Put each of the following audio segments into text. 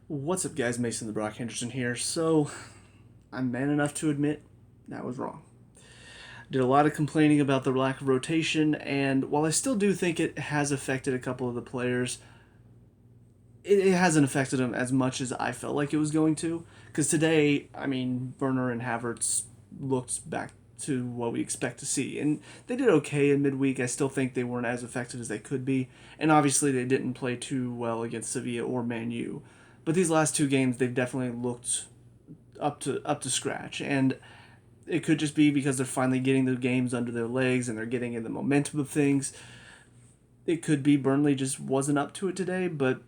What's up, guys? Mason the Brock Henderson here. So, I'm man enough to admit that was wrong. Did a lot of complaining about the lack of rotation, and while I still do think it has affected a couple of the players, it hasn't affected them as much as I felt like it was going to. Because today, I mean, Werner and Havertz looked back to what we expect to see. And they did okay in midweek. I still think they weren't as effective as they could be. And obviously, they didn't play too well against Sevilla or Man U. But these last two games, they've definitely looked up to scratch. And it could just be because they're finally getting the games under their legs and they're getting in the momentum of things. It could be Burnley just wasn't up to it today, but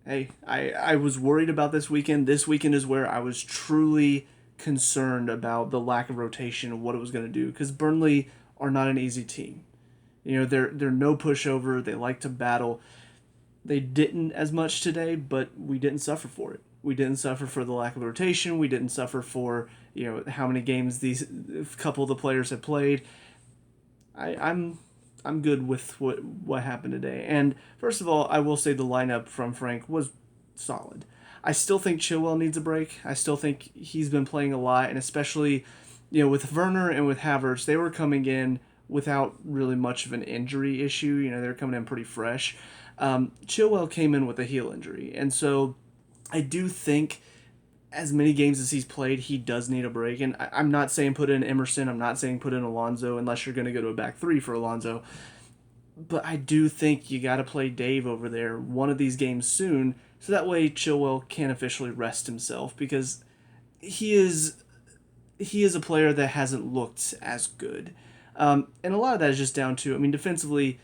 hey, I was worried about this weekend. This weekend is where I was truly concerned about the lack of rotation and what it was going to do because Burnley are not an easy team. They're no pushover. They like to battle. They didn't as much today, but we didn't suffer for it. We didn't suffer for the lack of rotation. We didn't suffer for how many games these couple of the players have played. I'm good with what happened today. And first of all, I will say the lineup from Frank was solid. I still think Chilwell needs a break. I still think he's been playing a lot, and especially with Werner and with Havertz, they were coming in without really much of an injury issue. They were coming in pretty fresh. Chilwell came in with a heel injury, and so I do think as many games as he's played, he does need a break. And I'm not saying put in Emerson. I'm not saying put in Alonso unless you're going to go to a back three for Alonso. But I do think you got to play Dave over there one of these games soon, so that way Chilwell can officially rest himself because he is he is a player that hasn't looked as good. And a lot of that is just down to, I mean, defensively,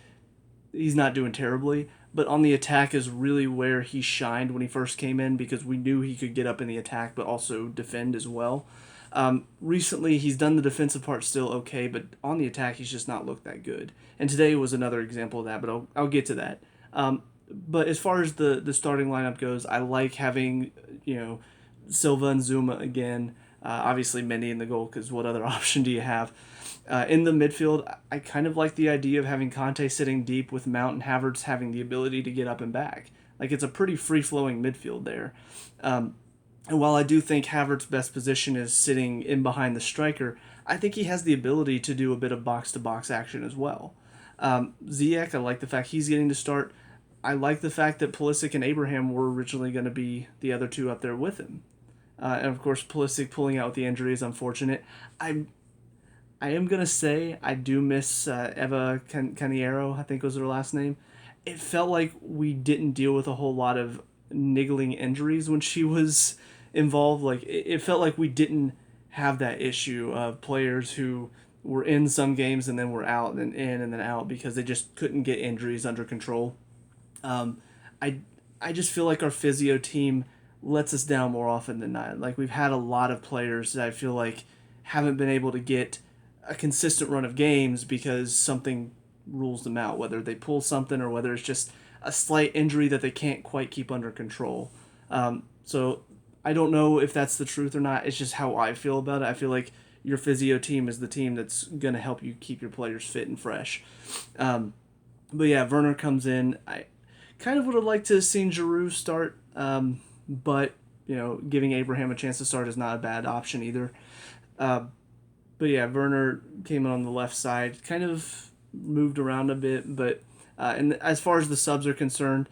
he's not doing terribly, but on the attack is really where he shined when he first came in because we knew he could get up in the attack but also defend as well. Recently, he's done the defensive part still okay, but on the attack, he's just not looked that good. And today was another example of that, but I'll get to that. But as far as the starting lineup goes, I like having, Silva and Zuma again. Obviously, Mendy in the goal because what other option do you have? In the midfield, I kind of like the idea of having Conte sitting deep with Mount and Havertz having the ability to get up and back. Like it's a pretty free flowing midfield there. And while I do think Havertz's best position is sitting in behind the striker, I think he has the ability to do a bit of box to box action as well. Ziyech, I like the fact he's getting to start. I like the fact that Pulisic and Abraham were originally going to be the other two up there with him. And of course, Pulisic pulling out with the injury is unfortunate. I am gonna say I do miss Eva Caniero. I think was her last name. It felt like we didn't deal with a whole lot of niggling injuries when she was involved. Like it felt like we didn't have that issue of players who were in some games and then were out and then in and then out because they just couldn't get injuries under control. Um, I I just feel like our physio team lets us down more often than not. Like we've had a lot of players that I feel like haven't been able to get a consistent run of games because something rules them out, whether they pull something or whether it's just a slight injury that they can't quite keep under control. So I don't know if that's the truth or not. It's just how I feel about it. I feel like your physio team is the team that's going to help you keep your players fit and fresh. Um, but yeah, Werner comes in. I kind of would have liked to have seen Giroud start, but giving Abraham a chance to start is not a bad option either. Uh, but yeah, Werner came in on the left side, kind of moved around a bit, but and as far as the subs are concerned,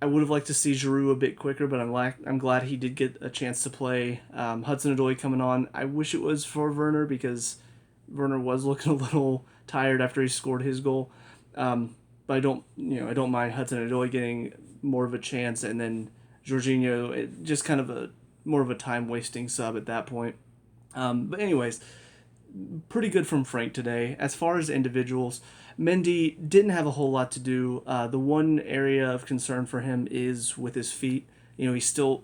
I would have liked to see Giroud a bit quicker, but I'm glad he did get a chance to play. Hudson-Odoi coming on. I wish it was for Werner because Werner was looking a little tired after he scored his goal. But I don't mind Hudson-Odoi getting more of a chance, and then Jorginho, just kind of a more of a time wasting sub at that point. But anyways, pretty good from Frank today. As far as individuals, Mendy didn't have a whole lot to do. The one area of concern for him is with his feet. He's still.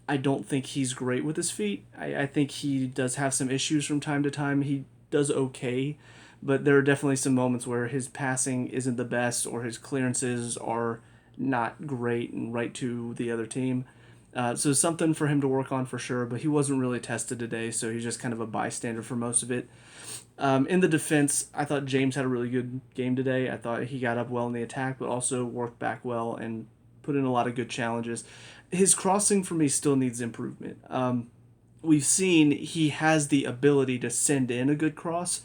I don't think he's great with his feet. I think he does have some issues from time to time. He does okay, but there are definitely some moments where his passing isn't the best or his clearances are not great and right to the other team. So something for him to work on for sure, but he wasn't really tested today, so he's just kind of a bystander for most of it. In the defense, I thought James had a really good game today. I thought he got up well in the attack, but also worked back well and put in a lot of good challenges. his crossing for me still needs improvement. We've seen he has the ability to send in a good cross.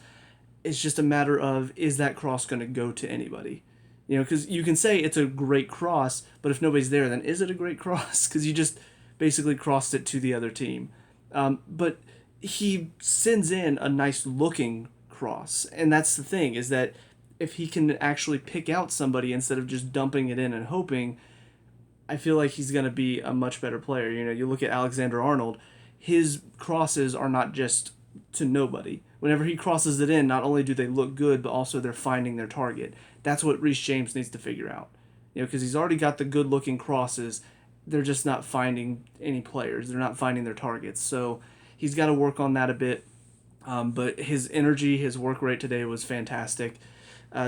It's just a matter of, is that cross going to go to anybody? Because you can say it's a great cross, but if nobody's there, then is it a great cross? Because you just basically crossed it to the other team. But he sends in a nice looking cross, and that's the thing, is that if he can actually pick out somebody instead of just dumping it in and hoping, I feel like he's going to be a much better player. You look at Alexander Arnold, his crosses are not just to nobody. Whenever he crosses it in, not only do they look good, but also they're finding their target. That's what Reece James needs to figure out. Because he's already got the good looking crosses. They're just not finding any players. They're not finding their targets. So he's got to work on that a bit. But his energy, his work rate today was fantastic.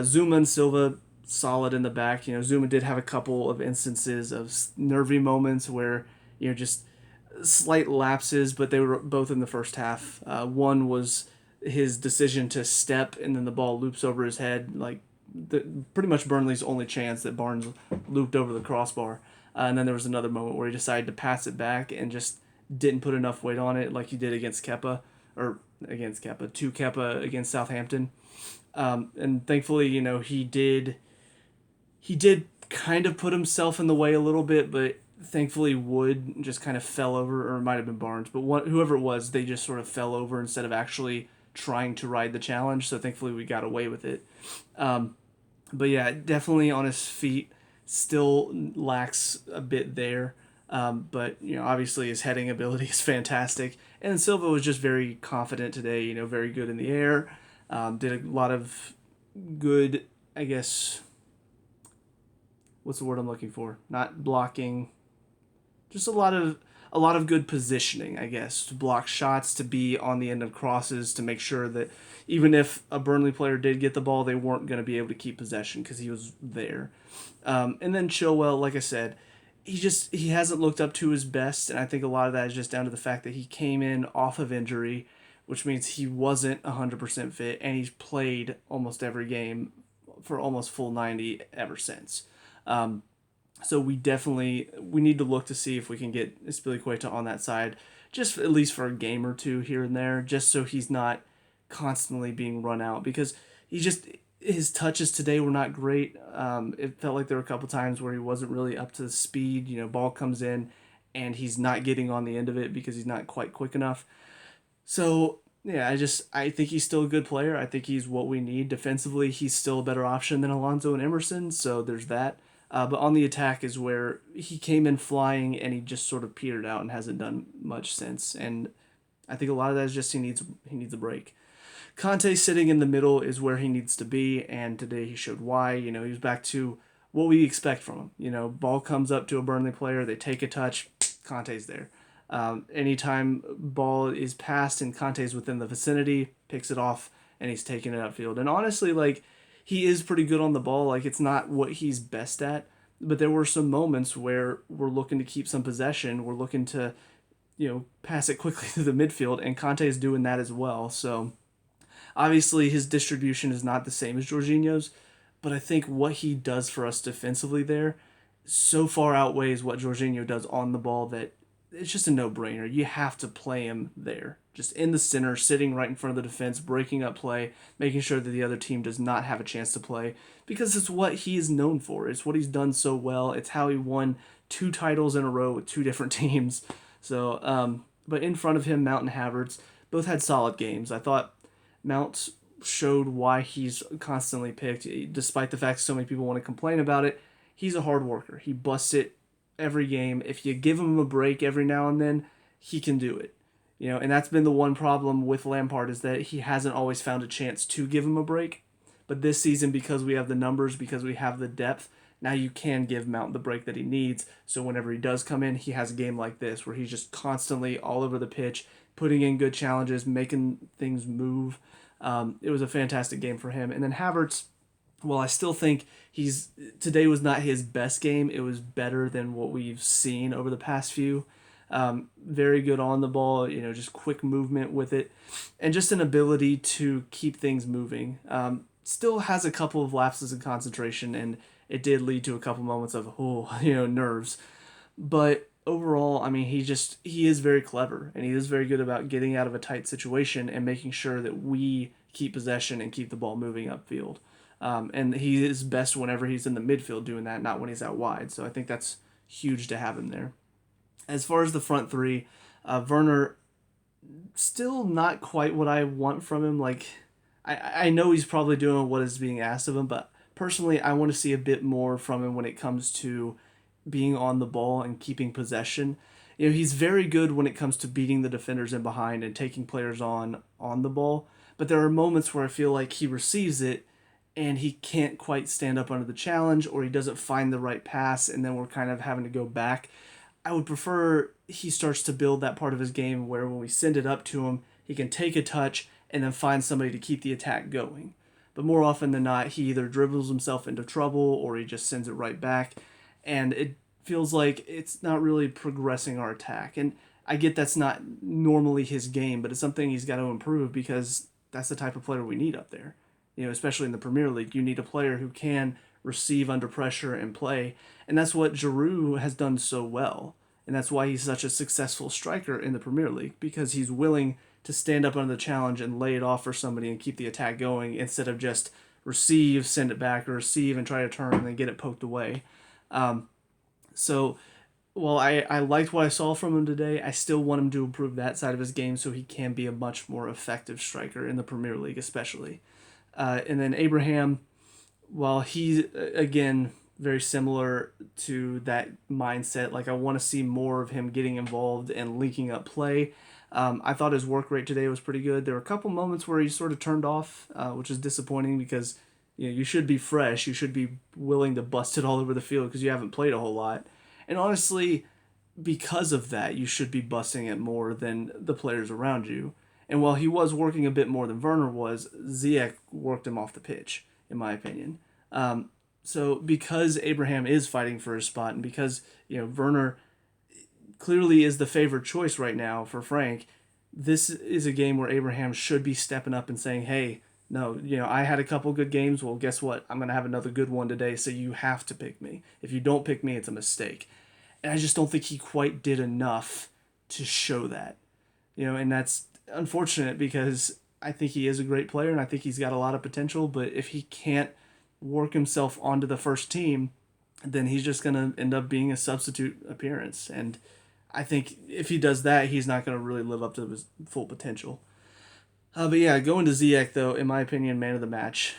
Zuma and Silva, solid in the back. Zuma did have a couple of instances of nervy moments where, just slight lapses, but they were both in the first half. One was his decision to step, and then the ball loops over his head, like pretty much Burnley's only chance that Barnes looped over the crossbar. And then there was another moment where he decided to pass it back and just didn't put enough weight on it, like he did against Kepa, to Kepa against Southampton. And thankfully, he did kind of put himself in the way a little bit, but thankfully Wood just kind of fell over, or it might have been Barnes, but whoever it was, they just sort of fell over instead of actually trying to ride the challenge. So thankfully we got away with it. But yeah, definitely on his feet, still lacks a bit there. But obviously his heading ability is fantastic, and Silva was just very confident today. Very good in the air. Did a lot of good, I guess. What's the word I'm looking for? Not blocking. Just a lot of good positioning, I guess, to block shots, to be on the end of crosses, to make sure that even if a Burnley player did get the ball, they weren't going to be able to keep possession because he was there. And then Chilwell, like I said, he hasn't looked up to his best, and I think a lot of that is just down to the fact that he came in off of injury, which means he wasn't 100% fit, and he's played almost every game for almost full 90 ever since. So we need to look to see if we can get Spilicueta on that side, just at least for a game or two here and there, just so he's not constantly being run out, because his touches today were not great. It felt like there were a couple times where he wasn't really up to the speed. Ball comes in and he's not getting on the end of it because he's not quite quick enough. So yeah, I think he's still a good player. I think he's what we need defensively. He's still a better option than Alonso and Emerson. So there's that. But on the attack is where he came in flying and he just sort of petered out and hasn't done much since. And I think a lot of that is just he needs a break. Conte sitting in the middle is where he needs to be, and today he showed why. He was back to what we expect from him. Ball comes up to a Burnley player, they take a touch, Conte's there. Anytime ball is passed and Conte's within the vicinity, picks it off and he's taking it upfield. And honestly, like, he is pretty good on the ball. Like, it's not what he's best at, but there were some moments where we're looking to keep some possession. We're looking to, pass it quickly to the midfield, and Conte is doing that as well. So obviously his distribution is not the same as Jorginho's, but I think what he does for us defensively there so far outweighs what Jorginho does on the ball that it's just a no-brainer. You have to play him there, just in the center, sitting right in front of the defense, breaking up play, making sure that the other team does not have a chance to play, because it's what he is known for. It's what he's done so well. It's how he won 2 titles in a row with 2 different teams. So, but in front of him, Mount and Havertz both had solid games. I thought Mount showed why he's constantly picked, despite the fact so many people want to complain about it. He's a hard worker. He busts it every game. If you give him a break every now and then, he can do it. And that's been the one problem with Lampard, is that he hasn't always found a chance to give him a break. But this season, because we have the numbers, because we have the depth, now you can give Mount the break that he needs. So whenever he does come in, he has a game like this where he's just constantly all over the pitch, putting in good challenges, making things move. It was a fantastic game for him. And then Havertz, well, I still think today was not his best game. It was better than what we've seen over the past few. Very good on the ball, just quick movement with it, and just an ability to keep things moving. Still has a couple of lapses in concentration, and it did lead to a couple moments of nerves. But overall, I mean, he is very clever and he is very good about getting out of a tight situation and making sure that we keep possession and keep the ball moving upfield. And he is best whenever he's in the midfield doing that, not when he's out wide. So I think that's huge to have him there. As far as the front three, Werner still not quite what I want from him. Like, I know he's probably doing what is being asked of him, but personally, I want to see a bit more from him when it comes to being on the ball and keeping possession. You know, he's very good when it comes to beating the defenders in behind and taking players on the ball. But there are moments where I feel like he receives it and he can't quite stand up under the challenge, or he doesn't find the right pass, and then we're kind of having to go back. I would prefer he starts to build that part of his game where when we send it up to him, he can take a touch and then find somebody to keep the attack going. But more often than not, he either dribbles himself into trouble or he just sends it right back. And it feels like it's not really progressing our attack. And I get that's not normally his game, but it's something he's got to improve because that's the type of player we need up there. You know, especially in the Premier League, you need a player who can receive under pressure and play. And that's what Giroud has done so well. And that's why he's such a successful striker in the Premier League, because he's willing to stand up under the challenge and lay it off for somebody and keep the attack going instead of just receive, send it back, or receive and try to turn and then get it poked away. So while I liked what I saw from him today, I still want him to improve that side of his game so he can be a much more effective striker in the Premier League, especially. And then Abraham, while he, again, very similar to that mindset, like I want to see more of him getting involved and linking up play. I thought his work rate today was pretty good. There were a couple moments where he sort of turned off, which is disappointing because you should be fresh. You should be willing to bust it all over the field because you haven't played a whole lot. And honestly, because of that, you should be busting it more than the players around you. And while he was working a bit more than Werner was, Ziyech worked him off the pitch, in my opinion. So because Abraham is fighting for his spot, and because Werner clearly is the favored choice right now for Frank, this is a game where Abraham should be stepping up and saying, "Hey, no, I had a couple good games. Well, guess what? I'm gonna have another good one today. So you have to pick me. If you don't pick me, it's a mistake." And I just don't think he quite did enough to show that. And that's unfortunate because I think he is a great player and I think he's got a lot of potential. But if he can't work himself onto the first team, then he's just going to end up being a substitute appearance. And I think if he does that, he's not going to really live up to his full potential. But yeah, going to Ziyech, though, in my opinion, man of the match.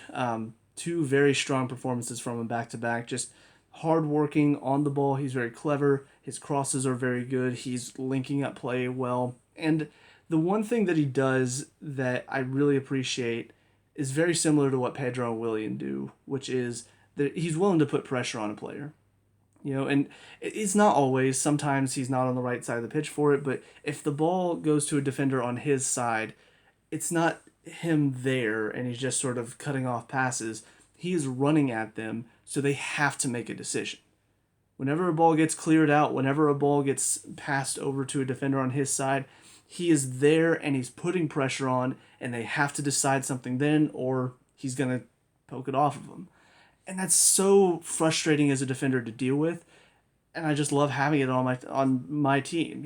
Two very strong performances from him back to back. Just hardworking on the ball. He's very clever. His crosses are very good. He's linking up play well. And the one thing that he does that I really appreciate is very similar to what Pedro and Willian do, which is that he's willing to put pressure on a player. And it's not always. Sometimes he's not on the right side of the pitch for it, but if the ball goes to a defender on his side, it's not him there and he's just sort of cutting off passes. He is running at them, so they have to make a decision. Whenever a ball gets cleared out, whenever a ball gets passed over to a defender on his side, he is there and he's putting pressure on, and they have to decide something then, or he's going to poke it off of them. And that's so frustrating as a defender to deal with. And I just love having it on my team.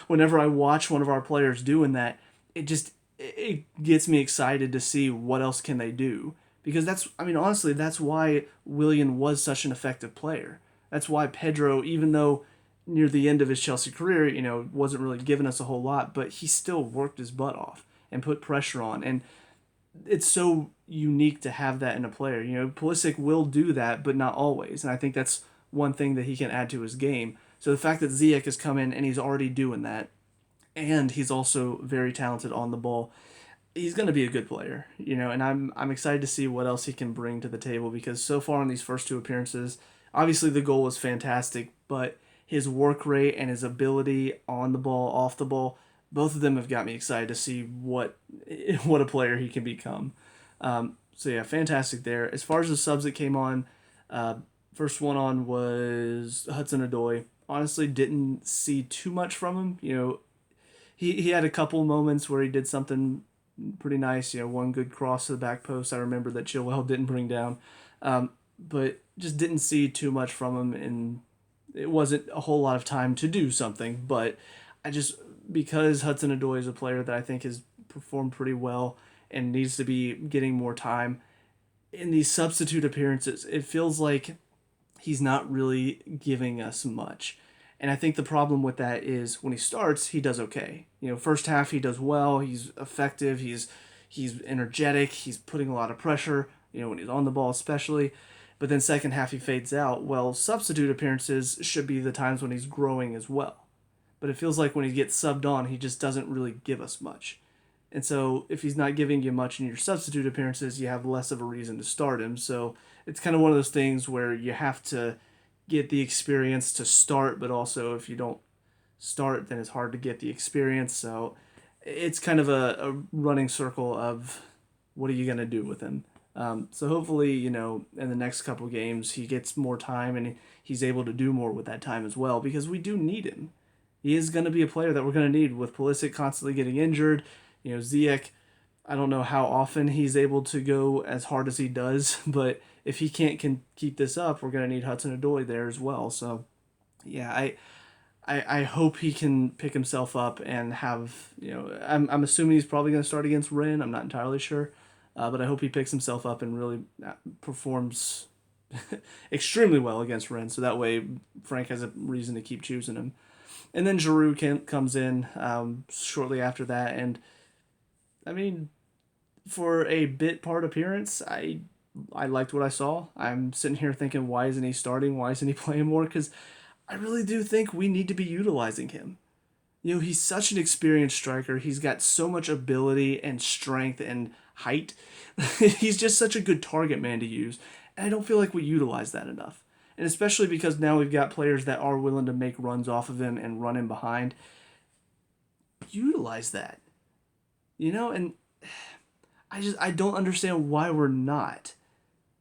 Whenever I watch one of our players doing that, it gets me excited to see what else can they do. Because honestly, that's why Willian was such an effective player. That's why Pedro, even though near the end of his Chelsea career, wasn't really giving us a whole lot, but he still worked his butt off and put pressure on. And it's so unique to have that in a player. Pulisic will do that, but not always. And I think that's one thing that he can add to his game. So the fact that Ziyech has come in and he's already doing that, and he's also very talented on the ball, he's going to be a good player, and I'm excited to see what else he can bring to the table, because so far in these first two appearances, obviously the goal was fantastic, but his work rate and his ability on the ball, off the ball, both of them have got me excited to see what a player he can become. So yeah, fantastic there. As far as the subs that came on, first one on was Hudson-Odoi. Honestly, didn't see too much from him. He had a couple moments where he did something pretty nice. One good cross to the back post I remember that Chilwell didn't bring down. But just didn't see too much from him in it wasn't a whole lot of time to do something. But I just, because Hudson-Odoi is a player that I think has performed pretty well and needs to be getting more time in these substitute appearances, it feels like he's not really giving us much. And I think the problem with that is when he starts, he does okay. First half he does well. He's effective. He's energetic. He's putting a lot of pressure. When he's on the ball, especially. But then second half he fades out. Well, substitute appearances should be the times when he's growing as well. But it feels like when he gets subbed on, he just doesn't really give us much. And so if he's not giving you much in your substitute appearances, you have less of a reason to start him. So it's kind of one of those things where you have to get the experience to start, but also if you don't start, then it's hard to get the experience. So it's kind of a running circle of what are you going to do with him. So hopefully, in the next couple games, he gets more time and he's able to do more with that time as well because we do need him. He is going to be a player that we're going to need with Pulisic constantly getting injured. Ziyech, I don't know how often he's able to go as hard as he does, but if he can't can keep this up, we're going to need Hudson-Odoi there as well. So, yeah, I hope he can pick himself up and have, I'm assuming he's probably going to start against Rennes. I'm not entirely sure. But I hope he picks himself up and really performs extremely well against Rennes. So that way Frank has a reason to keep choosing him. And then Giroud comes in shortly after that. And, I mean, for a bit part appearance, I liked what I saw. I'm sitting here thinking, why isn't he starting? Why isn't he playing more? Because I really do think we need to be utilizing him. He's such an experienced striker. He's got so much ability and strength and height. He's just such a good target man to use. And I don't feel like we utilize that enough. And especially because now we've got players that are willing to make runs off of him and run him behind. Utilize that. And I don't understand why we're not.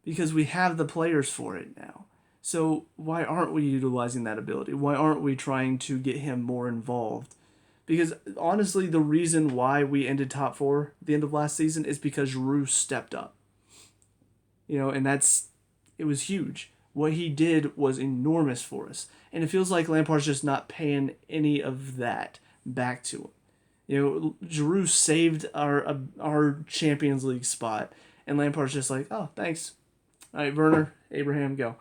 Because we have the players for it now. So why aren't we utilizing that ability? Why aren't we trying to get him more involved? Because honestly, the reason why we ended top four at the end of last season is because Giroud stepped up. And it was huge. What he did was enormous for us. And it feels like Lampard's just not paying any of that back to him. Giroud saved our Champions League spot. And Lampard's just like, oh, thanks. All right, Werner, Abraham, go.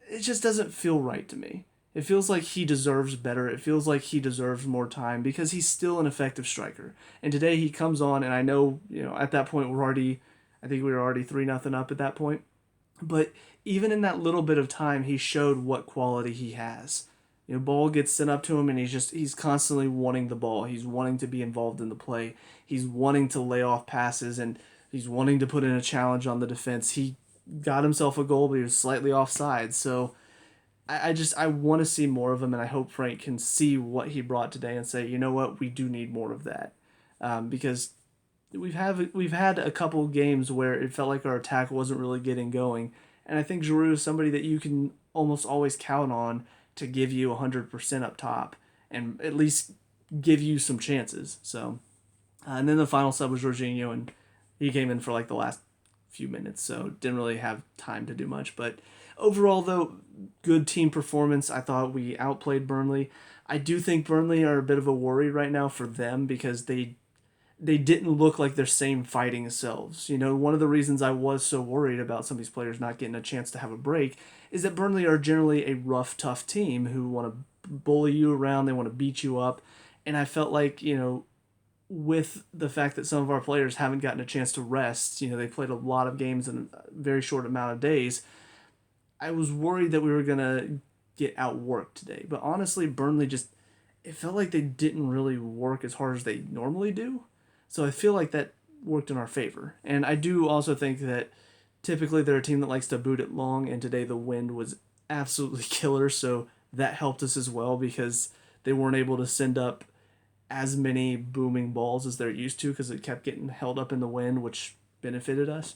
It just doesn't feel right to me. It feels like he deserves better. It feels like he deserves more time because he's still an effective striker. And today he comes on, and I know, at that point I think we were already 3-0 up at that point. But even in that little bit of time, he showed what quality he has. Ball gets sent up to him, and he's constantly wanting the ball. He's wanting to be involved in the play. He's wanting to lay off passes, and he's wanting to put in a challenge on the defense. He got himself a goal, but he was slightly offside. So I want to see more of him, and I hope Frank can see what he brought today and say, you know what, we do need more of that, because we've had a couple games where it felt like our attack wasn't really getting going, and I think Giroud is somebody that you can almost always count on to give you 100% up top and at least give you some chances. So, and then the final sub was Jorginho, and he came in for like the last few minutes, so didn't really have time to do much. But overall, though, good team performance. I thought we outplayed Burnley. I do think Burnley are a bit of a worry right now for them because they didn't look like their same fighting selves. One of the reasons I was so worried about some of these players not getting a chance to have a break is that Burnley are generally a rough, tough team who want to bully you around, they want to beat you up, and I felt like, with the fact that some of our players haven't gotten a chance to rest, they played a lot of games in a very short amount of days, I was worried that we were going to get outworked today. But honestly, Burnley it felt like they didn't really work as hard as they normally do. So I feel like that worked in our favor. And I do also think that typically they're a team that likes to boot it long, and today the wind was absolutely killer, so that helped us as well because they weren't able to send up as many booming balls as they're used to because it kept getting held up in the wind, which benefited us.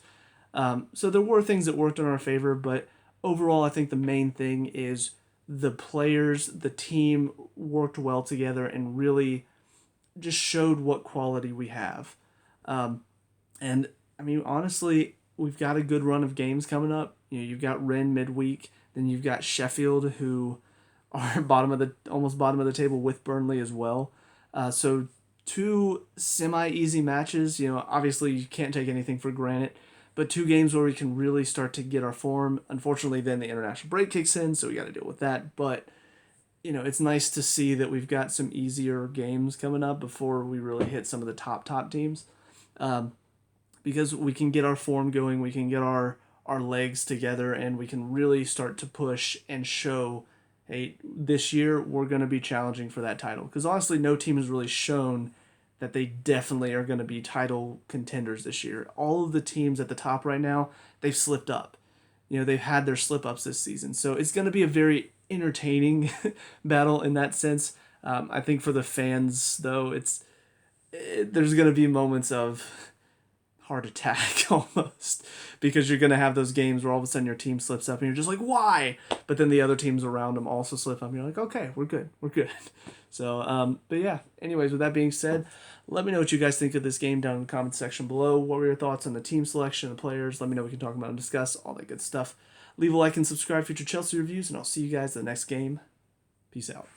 So there were things that worked in our favor, but overall I think the main thing is the players, the team worked well together and really just showed what quality we have. And I mean, honestly, we've got a good run of games coming up. You've got Rennes midweek, then you've got Sheffield, who are almost bottom of the table with Burnley as well. So two semi-easy matches. Obviously you can't take anything for granted, but two games where we can really start to get our form. Unfortunately, then the international break kicks in, so we got to deal with that. But it's nice to see that we've got some easier games coming up before we really hit some of the top teams, because we can get our form going, we can get our legs together, and we can really start to push and show, hey, this year we're going to be challenging for that title. Because honestly, no team has really shown that they definitely are going to be title contenders this year. All of the teams at the top right now, they've slipped up. They've had their slip ups this season. So it's going to be a very entertaining battle in that sense. I think for the fans, though, there's going to be moments of heart attack almost, because you're going to have those games where all of a sudden your team slips up and you're just like, why? But then the other teams around them also slip up and you're like, okay, we're good. So but yeah, anyways, with that being said, let me know what you guys think of this game down in the comment section below. What were your thoughts on the team selection and players? Let me know. We can talk about and discuss all that good stuff. Leave a like and subscribe for future Chelsea reviews, and I'll see you guys in the next game. Peace out.